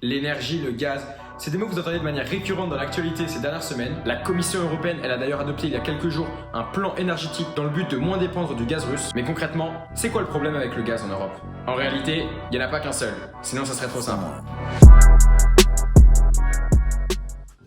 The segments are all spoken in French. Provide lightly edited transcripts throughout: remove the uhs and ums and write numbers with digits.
L'énergie, le gaz, c'est des mots que vous entendez de manière récurrente dans l'actualité ces dernières semaines. La Commission européenne, elle a d'ailleurs adopté il y a quelques jours un plan énergétique dans le but de moins dépendre du gaz russe. Mais concrètement, c'est quoi le problème avec le gaz en Europe? En réalité, il n'y en a pas qu'un seul, sinon ça serait trop simple.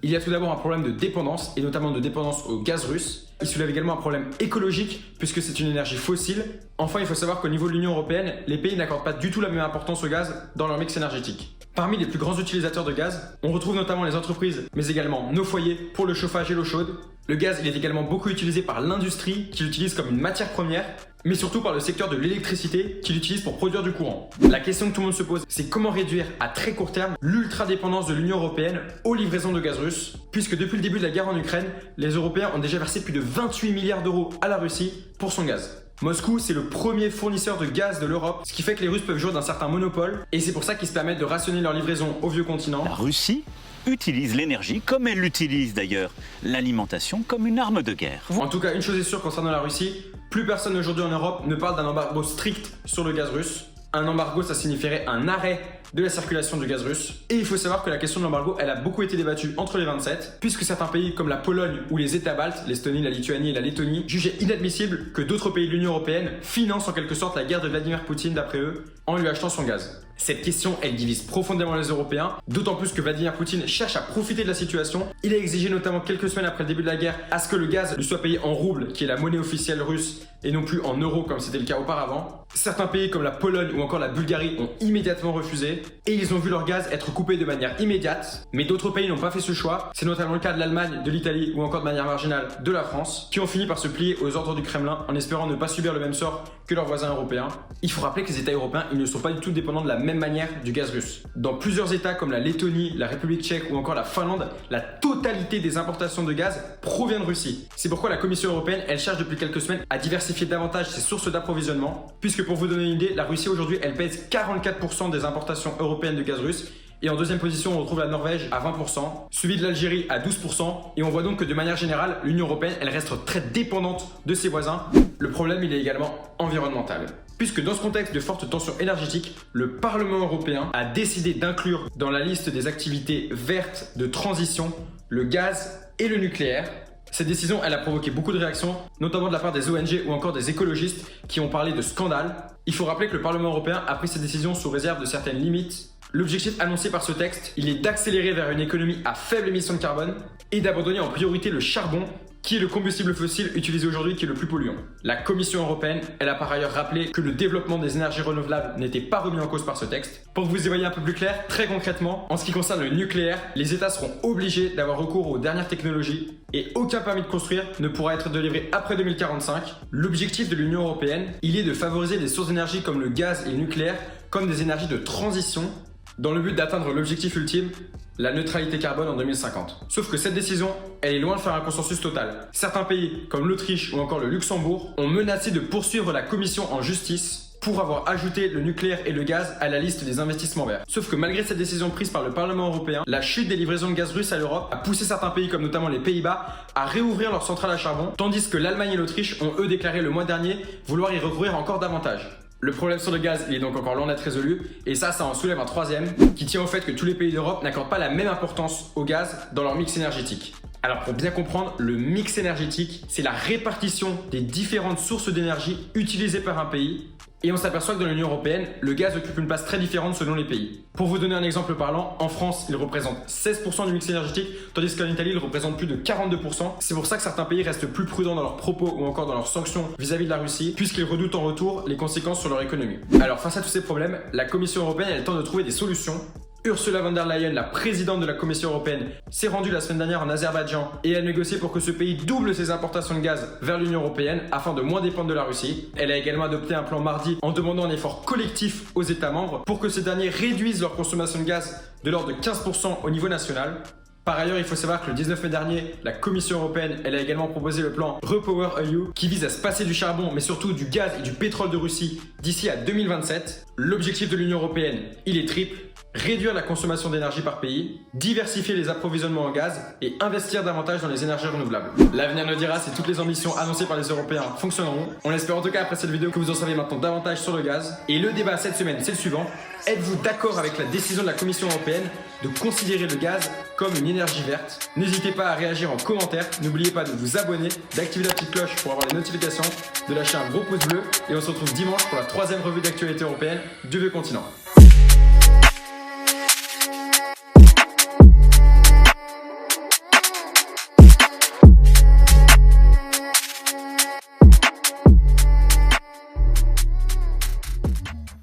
Il y a tout d'abord un problème de dépendance, et notamment de dépendance au gaz russe. Il soulève également un problème écologique, puisque c'est une énergie fossile. Enfin, il faut savoir qu'au niveau de l'Union européenne, les pays n'accordent pas du tout la même importance au gaz dans leur mix énergétique. Parmi les plus grands utilisateurs de gaz, on retrouve notamment les entreprises, mais également nos foyers pour le chauffage et l'eau chaude. Le gaz, il est également beaucoup utilisé par l'industrie, qui l'utilise comme une matière première, mais surtout par le secteur de l'électricité, qui l'utilise pour produire du courant. La question que tout le monde se pose, c'est comment réduire à très court terme l'ultra-dépendance de l'Union européenne aux livraisons de gaz russe, puisque depuis le début de la guerre en Ukraine, les Européens ont déjà versé plus de 28 milliards d'euros à la Russie pour son gaz. Moscou, c'est le premier fournisseur de gaz de l'Europe, ce qui fait que les Russes peuvent jouer d'un certain monopole, et c'est pour ça qu'ils se permettent de rationner leur livraison au vieux continent. La Russie utilise l'énergie comme elle l'utilise d'ailleurs, l'alimentation comme une arme de guerre. En tout cas, une chose est sûre concernant la Russie, plus personne aujourd'hui en Europe ne parle d'un embargo strict sur le gaz russe. Un embargo, ça signifierait un arrêt de la circulation du gaz russe. Et il faut savoir que la question de l'embargo, elle a beaucoup été débattue entre les 27, puisque certains pays comme la Pologne ou les États baltes, l'Estonie, la Lituanie et la Lettonie, jugeaient inadmissible que d'autres pays de l'Union européenne financent en quelque sorte la guerre de Vladimir Poutine d'après eux, en lui achetant son gaz. Cette question, elle divise profondément les Européens, d'autant plus que Vladimir Poutine cherche à profiter de la situation. Il a exigé notamment quelques semaines après le début de la guerre à ce que le gaz lui soit payé en rouble, qui est la monnaie officielle russe, et non plus en euros comme c'était le cas auparavant. Certains pays comme la Pologne ou encore la Bulgarie ont immédiatement refusé, et ils ont vu leur gaz être coupé de manière immédiate. Mais d'autres pays n'ont pas fait ce choix, c'est notamment le cas de l'Allemagne, de l'Italie ou encore de manière marginale de la France, qui ont fini par se plier aux ordres du Kremlin en espérant ne pas subir le même sort que leurs voisins européens. Il faut rappeler que les États européens, ils ne sont pas du tout dépendants de la même manière du gaz russe. Dans plusieurs États comme la Lettonie, la République tchèque ou encore la Finlande, la totalité des importations de gaz provient de Russie. C'est pourquoi la Commission européenne, elle cherche depuis quelques semaines à diversifier davantage ses sources d'approvisionnement, puisque pour vous donner une idée, la Russie aujourd'hui, elle pèse 44% des importations européennes de gaz russe. Et en deuxième position, on retrouve la Norvège à 20%, suivi de l'Algérie à 12%. Et on voit donc que de manière générale, l'Union européenne, elle reste très dépendante de ses voisins. Le problème, il est également environnemental. Puisque dans ce contexte de forte tension énergétique, le Parlement européen a décidé d'inclure dans la liste des activités vertes de transition le gaz et le nucléaire. Cette décision, elle a provoqué beaucoup de réactions, notamment de la part des ONG ou encore des écologistes qui ont parlé de scandale. Il faut rappeler que le Parlement européen a pris cette décision sous réserve de certaines limites. L'objectif annoncé par ce texte, il est d'accélérer vers une économie à faible émission de carbone et d'abandonner en priorité le charbon, qui est le combustible fossile utilisé aujourd'hui qui est le plus polluant. La Commission européenne, elle a par ailleurs rappelé que le développement des énergies renouvelables n'était pas remis en cause par ce texte. Pour que vous y voyez un peu plus clair, très concrètement, en ce qui concerne le nucléaire, les États seront obligés d'avoir recours aux dernières technologies et aucun permis de construire ne pourra être délivré après 2045. L'objectif de l'Union européenne, il est de favoriser des sources d'énergie comme le gaz et le nucléaire comme des énergies de transition dans le but d'atteindre l'objectif ultime, la neutralité carbone en 2050. Sauf que cette décision, elle est loin de faire un consensus total. Certains pays, comme l'Autriche ou encore le Luxembourg, ont menacé de poursuivre la Commission en justice pour avoir ajouté le nucléaire et le gaz à la liste des investissements verts. Sauf que malgré cette décision prise par le Parlement européen, la chute des livraisons de gaz russe à l'Europe a poussé certains pays, comme notamment les Pays-Bas, à réouvrir leurs centrales à charbon, tandis que l'Allemagne et l'Autriche ont eux déclaré le mois dernier vouloir y recourir encore davantage. Le problème sur le gaz, il est donc encore loin d'être résolu, et ça en soulève un troisième, qui tient au fait que tous les pays d'Europe n'accordent pas la même importance au gaz dans leur mix énergétique. Alors pour bien comprendre, le mix énergétique, c'est la répartition des différentes sources d'énergie utilisées par un pays, et on s'aperçoit que dans l'Union européenne, le gaz occupe une place très différente selon les pays. Pour vous donner un exemple parlant, en France, il représente 16% du mix énergétique, tandis qu'en Italie, il représente plus de 42%. C'est pour ça que certains pays restent plus prudents dans leurs propos ou encore dans leurs sanctions vis-à-vis de la Russie, puisqu'ils redoutent en retour les conséquences sur leur économie. Alors face à tous ces problèmes, la Commission européenne, elle tente de trouver des solutions. Ursula von der Leyen, la présidente de la Commission européenne, s'est rendue la semaine dernière en Azerbaïdjan et a négocié pour que ce pays double ses importations de gaz vers l'Union européenne afin de moins dépendre de la Russie. Elle a également adopté un plan mardi en demandant un effort collectif aux États membres pour que ces derniers réduisent leur consommation de gaz de l'ordre de 15% au niveau national. Par ailleurs, il faut savoir que le 19 mai dernier, la Commission européenne, elle a également proposé le plan REPowerEU qui vise à se passer du charbon, mais surtout du gaz et du pétrole de Russie d'ici à 2027. L'objectif de l'Union européenne, il est triple. réduire la consommation d'énergie par pays, diversifier les approvisionnements en gaz et investir davantage dans les énergies renouvelables. L'avenir nous dira si toutes les ambitions annoncées par les Européens fonctionneront. On espère en tout cas après cette vidéo que vous en savez maintenant davantage sur le gaz. Et le débat cette semaine, c'est le suivant. Êtes-vous d'accord avec la décision de la Commission européenne de considérer le gaz comme une énergie verte? N'hésitez pas à réagir en commentaire. N'oubliez pas de vous abonner, d'activer la petite cloche pour avoir les notifications, de lâcher un gros pouce bleu. Et on se retrouve dimanche pour la 3e revue d'actualité européenne du vieux continent.